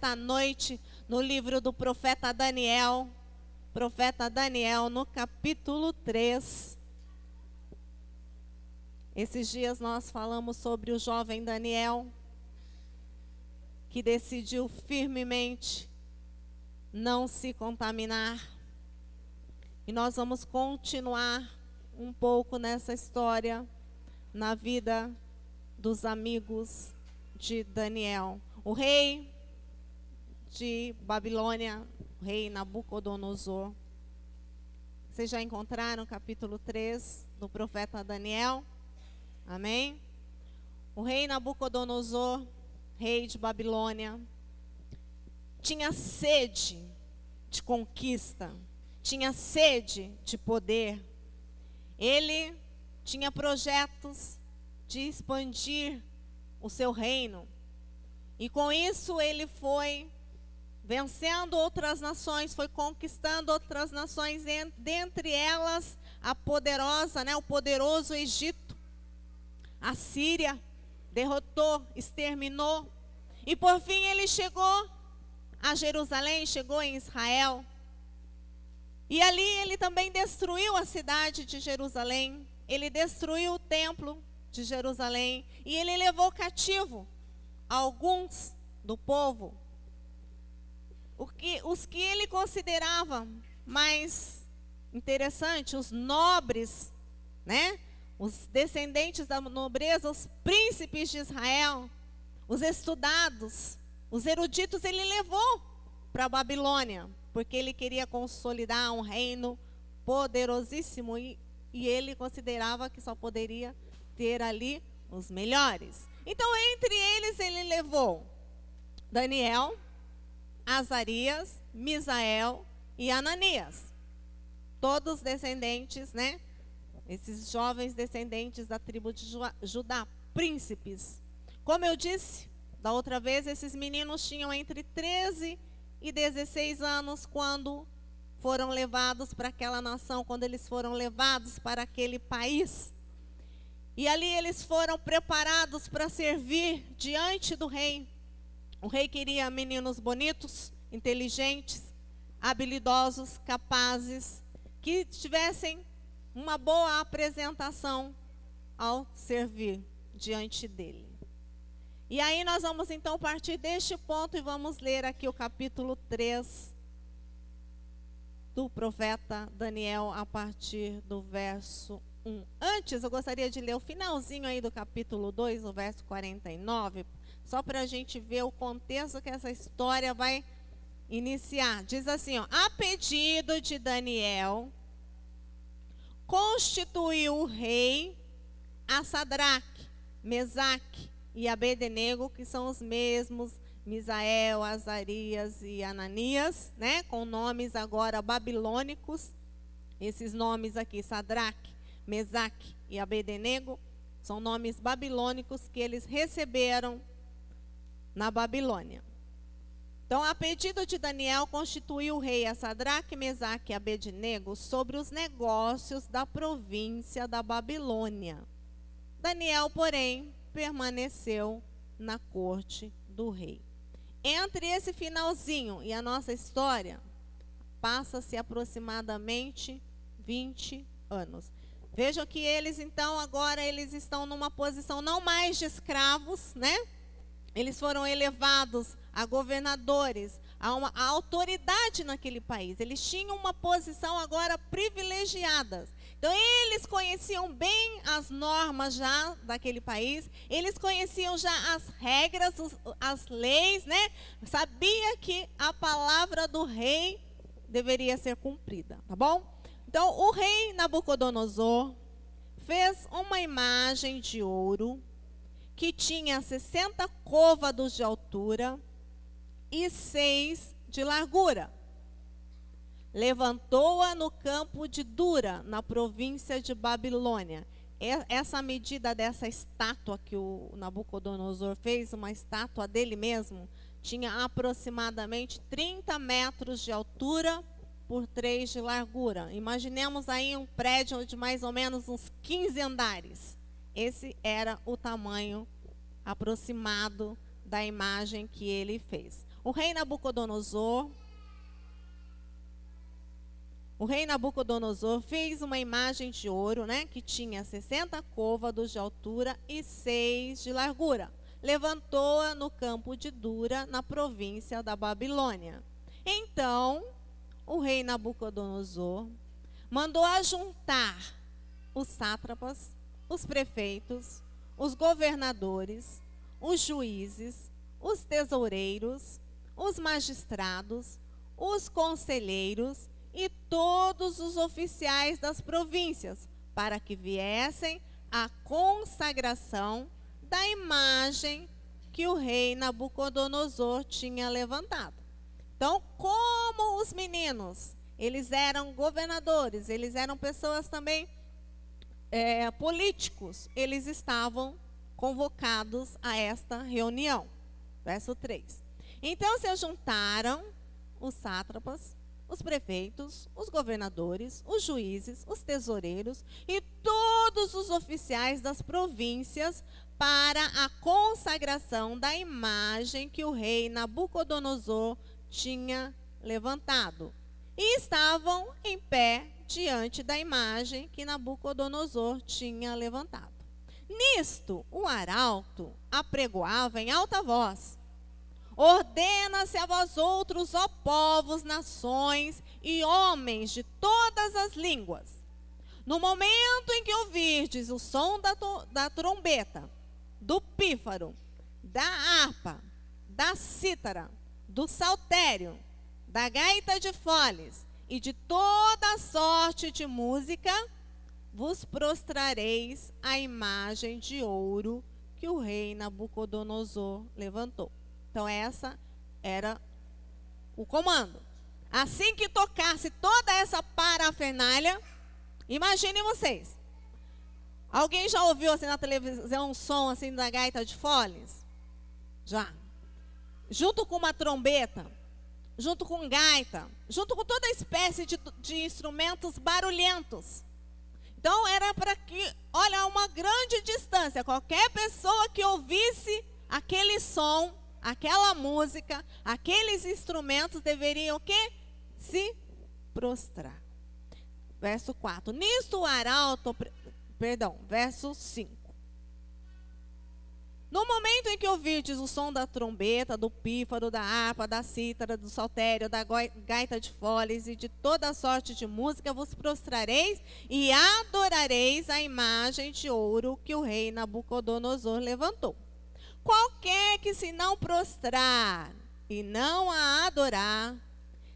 nesta noite no livro do profeta Daniel, no capítulo 3. Esses dias nós falamos sobre o jovem Daniel, que decidiu firmemente não se contaminar. E nós vamos continuar um pouco nessa história, na vida dos amigos de Daniel. O rei de Babilônia, o rei Nabucodonosor. Vocês já encontraram o capítulo 3 do profeta Daniel? Amém? O rei Nabucodonosor, rei de Babilônia, tinha sede de conquista, tinha sede de poder. Ele tinha projetos de expandir o seu reino. E com isso ele foi vencendo outras nações, foi conquistando outras nações, dentre elas a poderosa, o poderoso Egito. A Síria derrotou, exterminou. E por fim ele chegou a Jerusalém, chegou em Israel. E ali ele também destruiu a cidade de Jerusalém, ele destruiu o templo de Jerusalém e ele levou cativo alguns do povo, os que ele considerava mais interessantes, os nobres, os descendentes da nobreza, os príncipes de Israel, os estudados, os eruditos, ele levou para a Babilônia, porque ele queria consolidar um reino poderosíssimo e ele considerava que só poderia ter ali os melhores. Então, entre eles, ele levou Daniel, Azarias, Misael e Ananias. Todos descendentes, esses jovens descendentes da tribo de Judá, príncipes. Como eu disse da outra vez, esses meninos tinham entre 13 e 16 anos quando foram levados para aquela nação, quando eles foram levados para aquele país. E ali eles foram preparados para servir diante do rei. O rei queria meninos bonitos, inteligentes, habilidosos, capazes, que tivessem uma boa apresentação ao servir diante dele. E aí nós vamos então partir deste ponto e vamos ler aqui o capítulo 3 do profeta Daniel, a partir do verso 1. Antes, eu gostaria de ler o finalzinho aí do capítulo 2, o verso 49, só para a gente ver o contexto que essa história vai iniciar. Diz assim, a pedido de Daniel, constituiu o rei a Sadraque, Mesaque e Abednego, que são os mesmos, Misael, Azarias e Ananias, com nomes agora babilônicos. Esses nomes aqui, Sadraque, Mesaque e Abednego, são nomes babilônicos que eles receberam na Babilônia. Então, a pedido de Daniel, constituiu o rei a Sadraque, Mesaque e Abednego sobre os negócios da província da Babilônia. Daniel, porém, permaneceu na corte do rei. Entre esse finalzinho e a nossa história, passa-se aproximadamente 20 anos. Vejam que eles, então, agora eles estão numa posição não mais de escravos, Eles foram elevados a governadores, a autoridade naquele país. Eles tinham uma posição agora privilegiada. Então, eles conheciam bem as normas já daquele país, eles conheciam já as regras, as leis, Sabia que a palavra do rei deveria ser cumprida, tá bom? Então, o rei Nabucodonosor fez uma imagem de ouro que tinha 60 côvados de altura e 6 de largura. Levantou-a no campo de Dura, na província de Babilônia. Essa medida dessa estátua que o Nabucodonosor fez, uma estátua dele mesmo, tinha aproximadamente 30 metros de altura por 3 de largura. Imaginemos aí um prédio de mais ou menos uns 15 andares. Esse era o tamanho aproximado da imagem que ele fez. O rei Nabucodonosor fez uma imagem de ouro, né, que tinha 60 côvados de altura e 6 de largura. Levantou-a no campo de Dura, na província da Babilônia. Então, o rei Nabucodonosor mandou ajuntar os sátrapas, os prefeitos, os governadores, os juízes, os tesoureiros, os magistrados, os conselheiros e todos os oficiais das províncias, para que viessem à consagração da imagem que o rei Nabucodonosor tinha levantado. Então, como os meninos, eles eram governadores, eles eram pessoas também políticos, eles estavam convocados a esta reunião. Verso 3. Então se ajuntaram os sátrapas, os prefeitos, os governadores, os juízes, os tesoureiros e todos os oficiais das províncias para a consagração da imagem que o rei Nabucodonosor tinha levantado. E estavam em pé diante da imagem que Nabucodonosor tinha levantado. Nisto, o arauto apregoava em alta voz: ordena-se a vós outros, ó povos, nações e homens de todas as línguas, no momento em que ouvirdes o som da trombeta, do pífaro, da harpa, da cítara, do saltério, da gaita de foles e de toda sorte de música, vos prostrareis à imagem de ouro que o rei Nabucodonosor levantou. Então, essa era o comando. Assim que tocasse toda essa parafernália, imaginem vocês. Alguém já ouviu assim na televisão um som assim da gaita de foles? Já. Junto com uma trombeta, junto com gaita, junto com toda espécie de instrumentos barulhentos. Então, era para que, olha, a uma grande distância, qualquer pessoa que ouvisse aquele som, aquela música, aqueles instrumentos deveriam o quê? Se prostrar. Verso 4. Nisto o arauto, verso 5. No momento em que ouvirdes o som da trombeta, do pífaro, da harpa, da cítara, do saltério, da gaita de foles e de toda sorte de música, vos prostrareis e adorareis a imagem de ouro que o rei Nabucodonosor levantou. Qualquer que se não prostrar e não a adorar,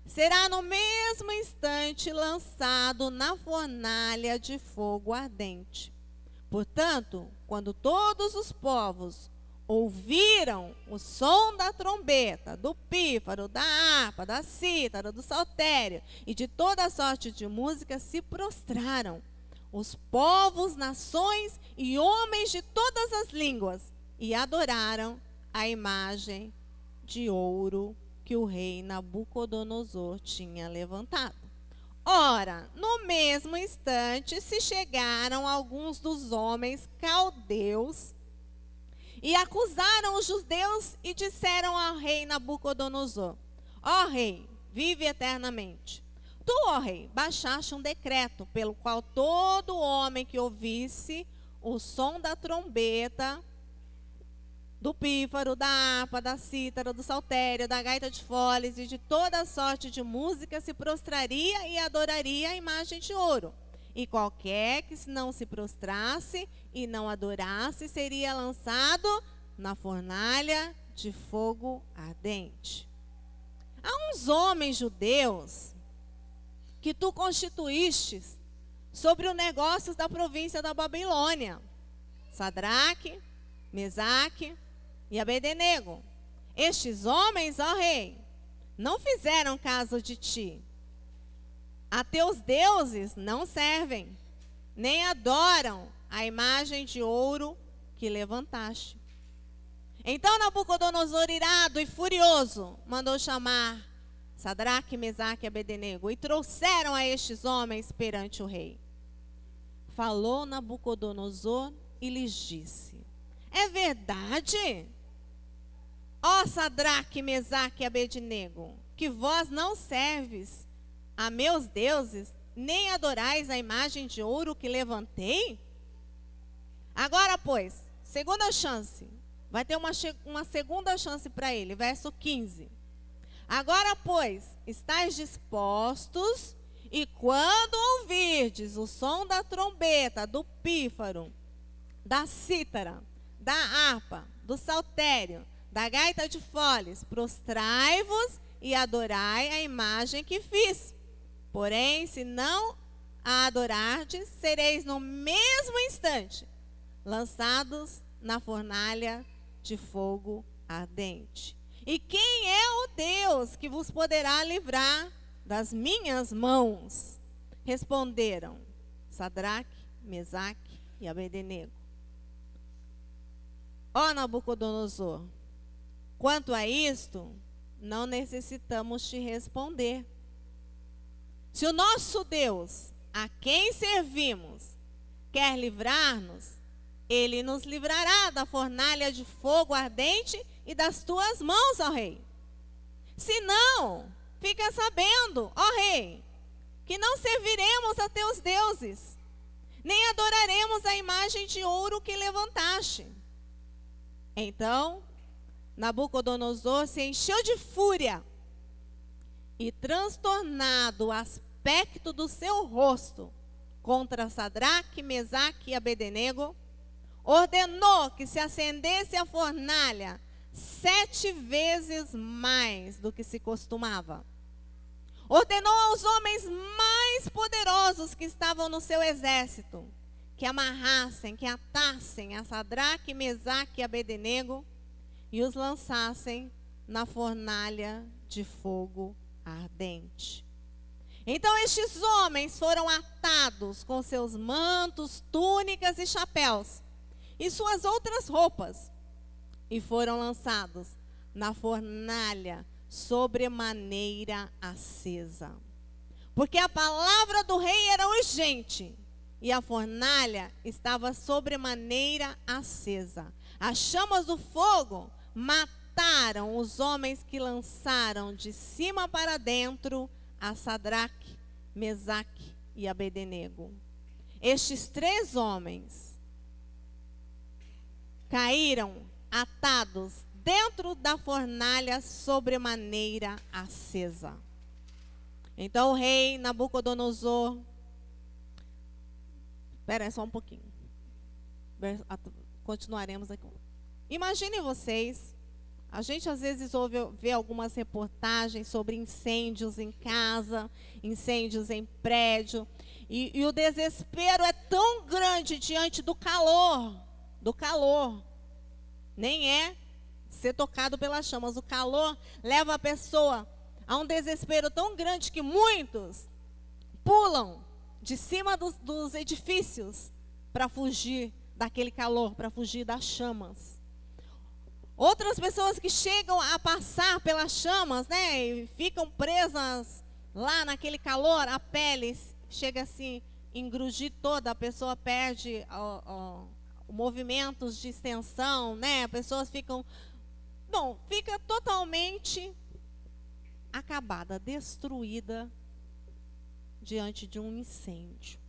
será no mesmo instante lançado na fornalha de fogo ardente. Portanto, quando todos os povos ouviram o som da trombeta, do pífaro, da harpa, da cítara, do saltério e de toda sorte de música, se prostraram. Os povos, nações e homens de todas as línguas, e adoraram a imagem de ouro que o rei Nabucodonosor tinha levantado. Ora, no mesmo instante se chegaram alguns dos homens caldeus e acusaram os judeus e disseram ao rei Nabucodonosor: ó rei, vive eternamente. Tu, ó rei, baixaste um decreto pelo qual todo homem que ouvisse o som da trombeta, do pífaro, da harpa, da cítara, do saltério, da gaita de foles e de toda sorte de música se prostraria e adoraria a imagem de ouro. E qualquer que não se prostrasse e não adorasse seria lançado na fornalha de fogo ardente. Há uns homens judeus que tu constituístes sobre os negócios da província da Babilônia: Sadraque, Mesaque e Abednego. Estes homens, ó rei, não fizeram caso de ti. A teus deuses não servem, nem adoram a imagem de ouro que levantaste. Então Nabucodonosor, irado e furioso, mandou chamar Sadraque, Mesaque e Abednego e trouxeram a estes homens perante o rei. Falou Nabucodonosor e lhes disse: é verdade Ó Sadraque, Mesaque e Abednego, que vós não serves a meus deuses, nem adorais a imagem de ouro que levantei? Agora, pois, segunda chance. Vai ter uma segunda chance para ele, verso 15. Agora, pois, estáis dispostos, e quando ouvirdes o som da trombeta, do pífaro, da cítara, da harpa, do saltério, da gaita de foles, prostrai-vos e adorai a imagem que fiz. Porém, se não a adorardes, sereis no mesmo instante lançados na fornalha de fogo ardente. E quem é o Deus que vos poderá livrar das minhas mãos? Responderam Sadraque, Mesaque e Abednego. Ó Nabucodonosor, quanto a isto, não necessitamos te responder. Se o nosso Deus, a quem servimos, quer livrar-nos, ele nos livrará da fornalha de fogo ardente e das tuas mãos, ó rei. Se não, fica sabendo, ó rei, que não serviremos a teus deuses, nem adoraremos a imagem de ouro que levantaste. Então, Nabucodonosor se encheu de fúria e, transtornado o aspecto do seu rosto contra Sadraque, Mesaque e Abednego, ordenou que se acendesse a fornalha 7 vezes mais do que se costumava. Ordenou aos homens mais poderosos que estavam no seu exército que amarrassem, que atassem a Sadraque, Mesaque e Abednego e os lançassem na fornalha de fogo ardente. Então estes homens foram atados com seus mantos, túnicas e chapéus e suas outras roupas, e foram lançados na fornalha sobremaneira acesa. Porque a palavra do rei era urgente, e a fornalha estava sobremaneira acesa. As chamas do fogo mataram os homens que lançaram de cima para dentro a Sadraque, Mesaque e Abednego. Estes 3 homens caíram atados dentro da fornalha sobremaneira acesa. Então o rei Nabucodonosor, espera só um pouquinho, continuaremos aqui. Imaginem vocês, a gente às vezes vê algumas reportagens sobre incêndios em casa, incêndios em prédio, e o desespero é tão grande diante do calor, nem é ser tocado pelas chamas. O calor leva a pessoa a um desespero tão grande que muitos pulam de cima dos edifícios para fugir daquele calor, para fugir das chamas. Outras pessoas que chegam a passar pelas chamas, né, e ficam presas lá naquele calor, a pele chega assim, engrugir toda, a pessoa perde movimentos de extensão, né? As pessoas fica totalmente acabada, destruída diante de um incêndio.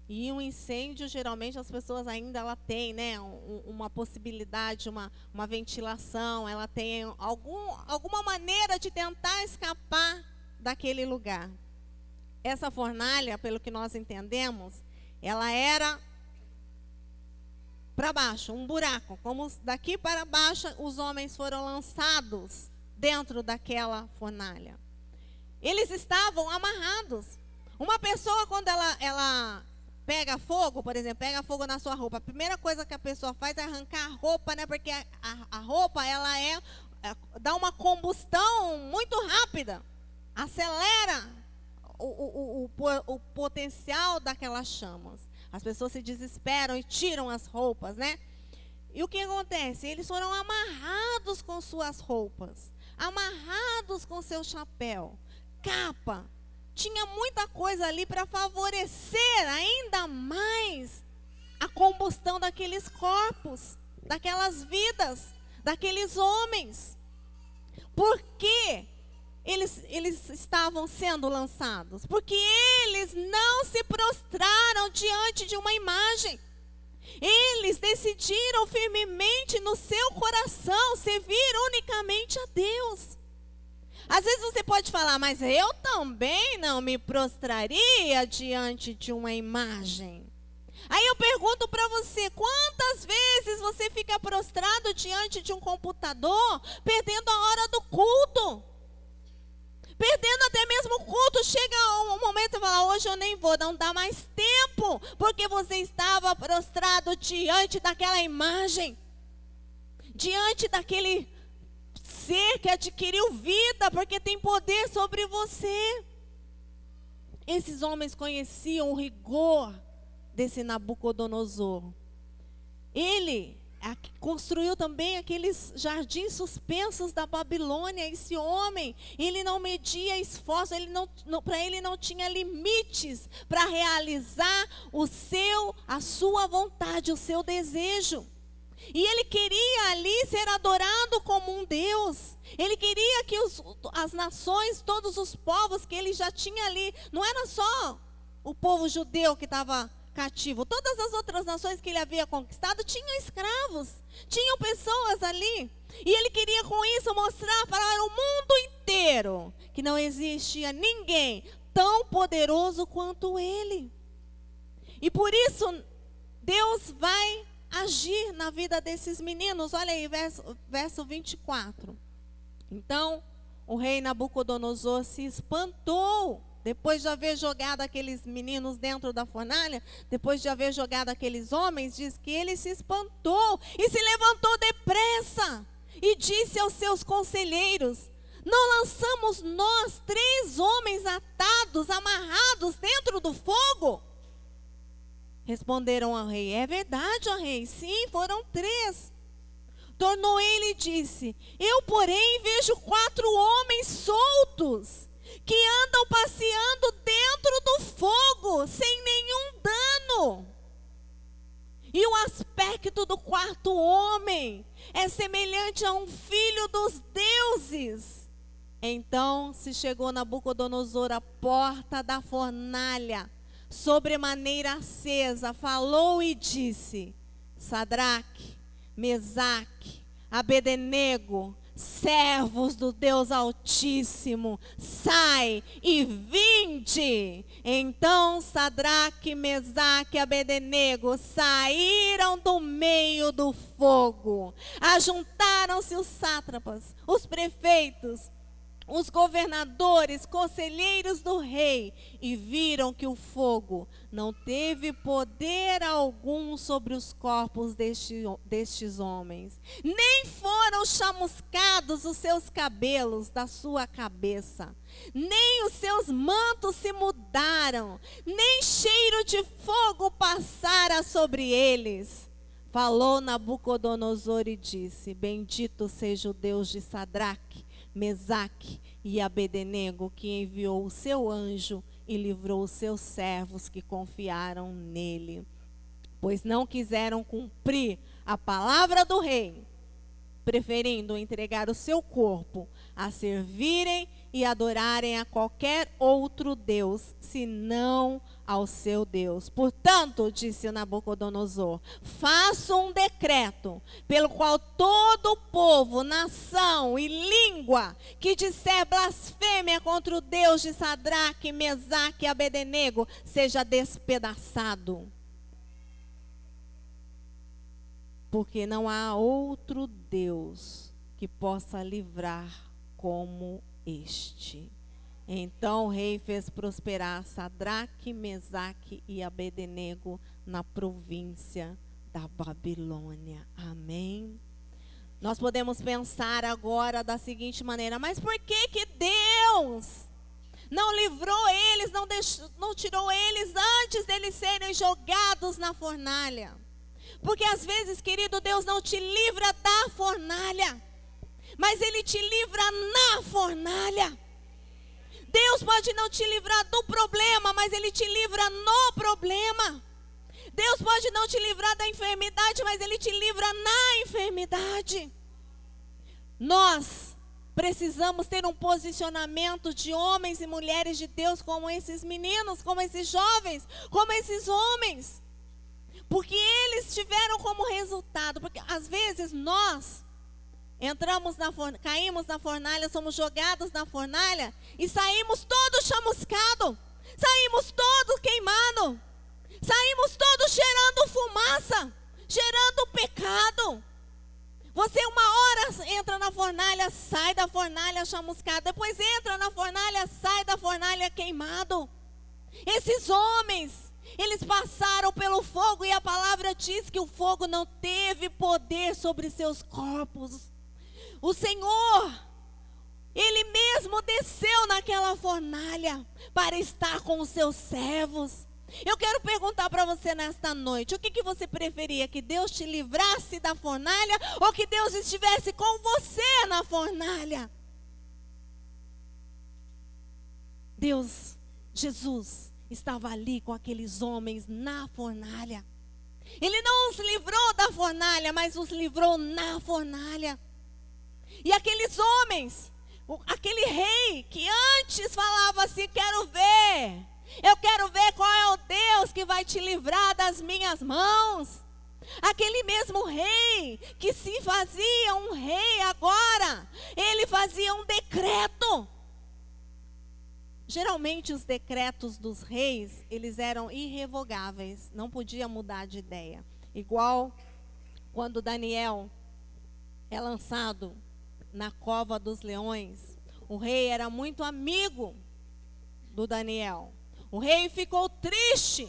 E um incêndio, geralmente, as pessoas ainda ela tem, né, uma possibilidade, uma ventilação, ela tem alguma maneira de tentar escapar daquele lugar. Essa fornalha, pelo que nós entendemos, ela era para baixo, um buraco, como daqui para baixo os homens foram lançados dentro daquela fornalha. Eles estavam amarrados. Uma pessoa, quando ela pega fogo, por exemplo, pega fogo na sua roupa, a primeira coisa que a pessoa faz é arrancar a roupa, né? Porque a roupa, ela dá uma combustão muito rápida, acelera o potencial daquelas chamas. As pessoas se desesperam e tiram as roupas, né? E o que acontece? Eles foram amarrados com suas roupas, amarrados com seu chapéu, capa. Tinha muita coisa ali para favorecer ainda mais a combustão daqueles corpos, daquelas vidas, daqueles homens. Por que eles estavam sendo lançados? Porque eles não se prostraram diante de uma imagem. Eles decidiram firmemente no seu coração servir unicamente a Deus. Às vezes você pode falar, mas eu também não me prostraria diante de uma imagem. Aí eu pergunto para você, quantas vezes você fica prostrado diante de um computador, perdendo a hora do culto? Perdendo até mesmo o culto, chega um momento e fala, hoje eu nem vou, não dá mais tempo, porque você estava prostrado diante daquela imagem, diante daquele ser que adquiriu vida, porque tem poder sobre você. Esses homens conheciam o rigor desse Nabucodonosor. Ele construiu também aqueles jardins suspensos da Babilônia. Esse homem, ele não media esforço, para ele não tinha limites para realizar a sua vontade, o seu desejo. E ele queria ali ser adorado como um Deus. Ele queria que as nações, todos os povos que ele já tinha ali, não era só o povo judeu que estava cativo. Todas as outras nações que ele havia conquistado tinham escravos, tinham pessoas ali. E ele queria com isso mostrar para o mundo inteiro que não existia ninguém tão poderoso quanto ele. E por isso Deus vai agir na vida desses meninos. Olha aí, verso 24. Então, o rei Nabucodonosor se espantou, depois de haver jogado aqueles meninos dentro da fornalha, depois de haver jogado aqueles homens, diz que ele se espantou e se levantou depressa e disse aos seus conselheiros, não lançamos nós 3 homens atados, amarrados dentro do fogo? Responderam ao rei, é verdade, ó rei, sim, foram 3. Tornou ele e disse, eu, porém, vejo 4 homens soltos, que andam passeando dentro do fogo, sem nenhum dano. E o aspecto do 4º homem é semelhante a um filho dos deuses. Então se chegou Nabucodonosor à porta da fornalha, sobremaneira acesa, falou e disse, Sadraque, Mesaque, Abednego, servos do Deus Altíssimo, sai e vinde. Então Sadraque, Mesaque e Abednego saíram do meio do fogo. Ajuntaram-se os sátrapas, os prefeitos, os governadores, conselheiros do rei, e viram que o fogo não teve poder algum sobre os corpos destes homens, nem foram chamuscados os seus cabelos da sua cabeça, nem os seus mantos se mudaram, nem cheiro de fogo passara sobre eles. Falou Nabucodonosor e disse, bendito seja o Deus de Sadraque, Mesaque e Abednego, que enviou o seu anjo e livrou os seus servos que confiaram nele, pois não quiseram cumprir a palavra do rei, preferindo entregar o seu corpo a servirem e adorarem a qualquer outro Deus, senão ao seu Deus. Portanto, disse Nabucodonosor, faço um decreto, pelo qual todo o povo, nação e língua que disser blasfêmia contra o Deus de Sadraque, Mesaque e Abednego, seja despedaçado. Porque não há outro Deus que possa livrar como este. Então o rei fez prosperar Sadraque, Mesaque e Abednego na província da Babilônia. Amém? Nós podemos pensar agora da seguinte maneira, mas por que que Deus não livrou eles, não tirou eles antes deles serem jogados na fornalha? Porque às vezes, querido, Deus não te livra da fornalha, mas Ele te livra na fornalha. Deus pode não te livrar do problema, mas Ele te livra no problema. Deus pode não te livrar da enfermidade, mas Ele te livra na enfermidade. Nós precisamos ter um posicionamento de homens e mulheres de Deus como esses meninos, como esses jovens, como esses homens. Porque eles tiveram como resultado, porque às vezes nós caímos na fornalha, somos jogados na fornalha e saímos todos chamuscados, saímos todos queimados, saímos todos cheirando fumaça, cheirando pecado. Você uma hora entra na fornalha, sai da fornalha chamuscado, depois entra na fornalha, sai da fornalha queimado. Esses homens, eles passaram pelo fogo e a palavra diz que o fogo não teve poder sobre seus corpos. O Senhor, Ele mesmo desceu naquela fornalha para estar com os seus servos. Eu quero perguntar para você nesta noite, o que você preferia? Que Deus te livrasse da fornalha ou que Deus estivesse com você na fornalha? Jesus estava ali com aqueles homens na fornalha. Ele não os livrou da fornalha, mas os livrou na fornalha. E aqueles homens, aquele rei que antes falava assim, eu quero ver qual é o Deus que vai te livrar das minhas mãos. Aquele mesmo rei que se fazia um rei agora, ele fazia um decreto. Geralmente os decretos dos reis, eles eram irrevogáveis, não podia mudar de ideia. Igual quando Daniel é lançado na cova dos leões, o rei era muito amigo do Daniel. O rei ficou triste,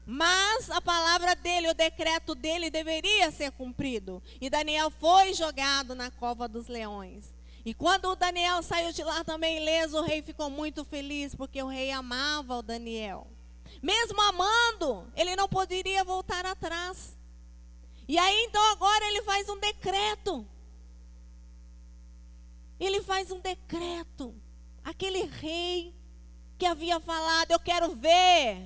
mas a palavra dele, o decreto dele deveria ser cumprido. E Daniel foi jogado na cova dos leões. E quando o Daniel saiu de lá também ileso, o rei ficou muito feliz, porque o rei amava o Daniel. Mesmo amando, ele não poderia voltar atrás. E aí então agora ele faz um decreto. Ele faz um decreto. Aquele rei que havia falado, eu quero ver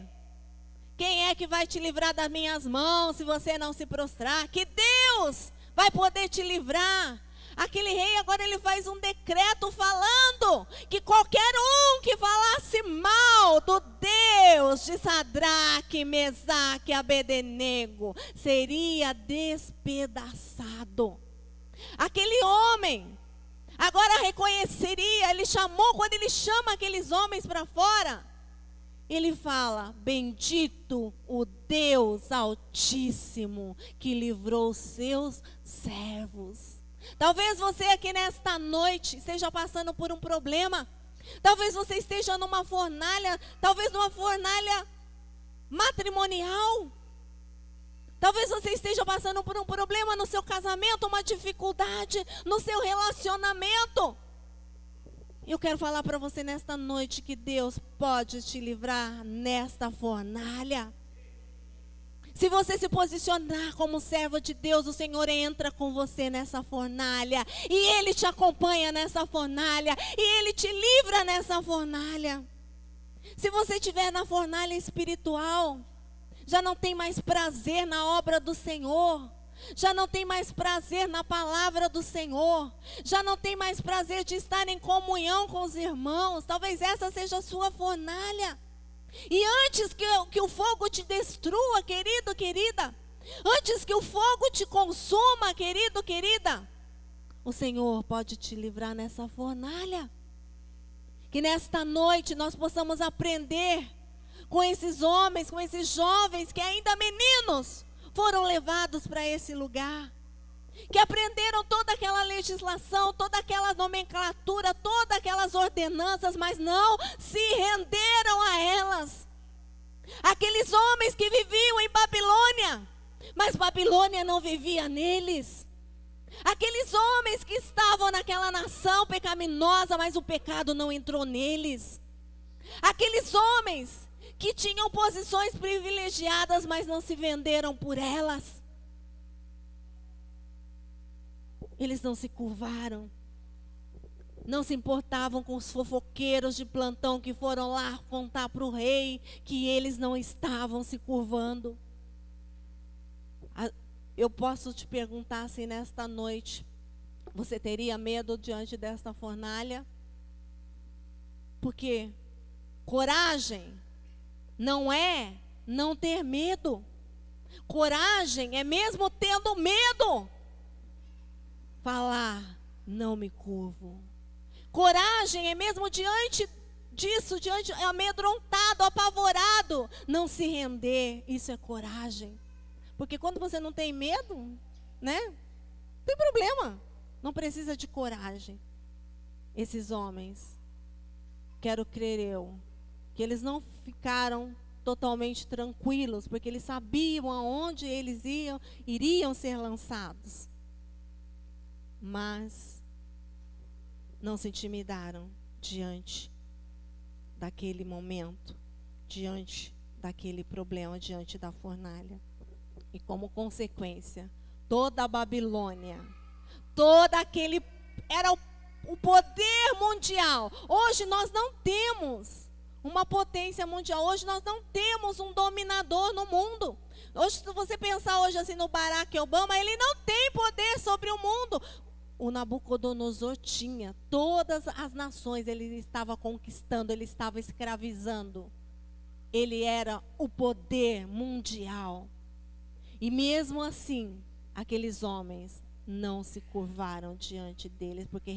quem é que vai te livrar das minhas mãos se você não se prostrar. Que Deus vai poder te livrar. Aquele rei agora ele faz um decreto falando que qualquer um que falasse mal do Deus de Sadraque, Mesaque e Abednego seria despedaçado. Aquele homem agora reconheceria, quando ele chama aqueles homens para fora, ele fala, bendito o Deus Altíssimo que livrou os seus servos. Talvez você aqui nesta noite esteja passando por um problema. Talvez você esteja numa fornalha, talvez numa fornalha matrimonial. Talvez você esteja passando por um problema no seu casamento, uma dificuldade no seu relacionamento. Eu quero falar para você nesta noite que Deus pode te livrar nesta fornalha. Se você se posicionar como servo de Deus, o Senhor entra com você nessa fornalha. E Ele te acompanha nessa fornalha. E Ele te livra nessa fornalha. Se você estiver na fornalha espiritual, já não tem mais prazer na obra do Senhor. Já não tem mais prazer na palavra do Senhor. Já não tem mais prazer de estar em comunhão com os irmãos. Talvez essa seja a sua fornalha. E antes que o fogo te destrua, querido, querida, antes que o fogo te consuma, querido, querida, o Senhor pode te livrar nessa fornalha. Que nesta noite nós possamos aprender com esses homens, com esses jovens que ainda meninos foram levados para esse lugar. Que aprenderam toda aquela legislação, toda aquela nomenclatura, todas aquelas ordenanças, mas não se renderam a elas. Aqueles homens que viviam em Babilônia, mas Babilônia não vivia neles. Aqueles homens que estavam naquela nação pecaminosa, mas o pecado não entrou neles. Aqueles homens que tinham posições privilegiadas, mas não se venderam por elas. Eles não se curvaram, não se importavam com os fofoqueiros de plantão que foram lá contar para o rei que eles não estavam se curvando. Eu posso te perguntar assim nesta noite, Você teria medo diante desta fornalha? Porque coragem não é não ter medo. Coragem é mesmo tendo medo, falar, não me curvo. Coragem é mesmo diante disso, diante amedrontado, apavorado, não se render. Isso é coragem. Porque quando você não tem medo, né? Não tem problema. Não precisa de coragem. Esses homens, quero crer eu, que eles não ficaram totalmente tranquilos, porque eles sabiam aonde eles iriam ser lançados. Mas não se intimidaram diante daquele momento, diante daquele problema, diante da fornalha. E como consequência, toda a Babilônia, era o poder mundial. Hoje nós não temos uma potência mundial. Hoje nós não temos um dominador no mundo. Hoje, se você pensar hoje assim no Barack Obama, ele não tem poder sobre o mundo. O Nabucodonosor tinha. Todas as nações ele estava conquistando, ele estava escravizando. Ele era o poder mundial. E mesmo assim, aqueles homens não se curvaram diante deles, porque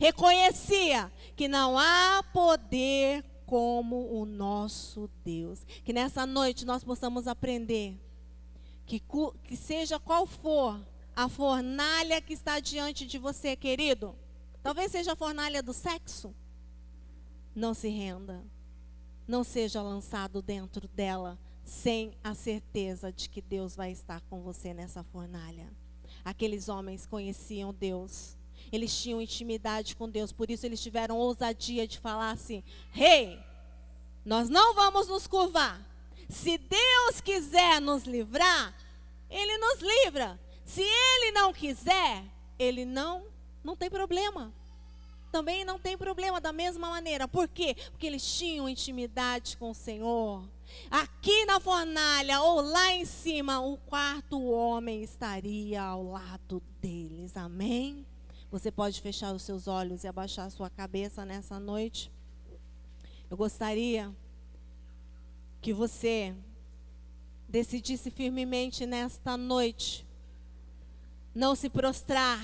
reconhecia que não há poder como o nosso Deus. Que nessa noite nós possamos aprender que seja qual for a fornalha que está diante de você, querido, talvez seja a fornalha do sexo, não se renda, não seja lançado dentro dela sem a certeza de que Deus vai estar com você nessa fornalha. Aqueles homens conheciam Deus, eles tinham intimidade com Deus, por isso eles tiveram ousadia de falar assim: Rei, nós não vamos nos curvar. Se Deus quiser nos livrar, Ele nos livra. Se Ele não quiser, Ele não tem problema. Também não tem problema da mesma maneira. Por quê? Porque eles tinham intimidade com o Senhor. Aqui na fornalha ou lá em cima, o quarto homem estaria ao lado deles. Amém? Você pode fechar os seus olhos e abaixar a sua cabeça nessa noite. Eu gostaria que você decidisse firmemente nesta noite não se prostrar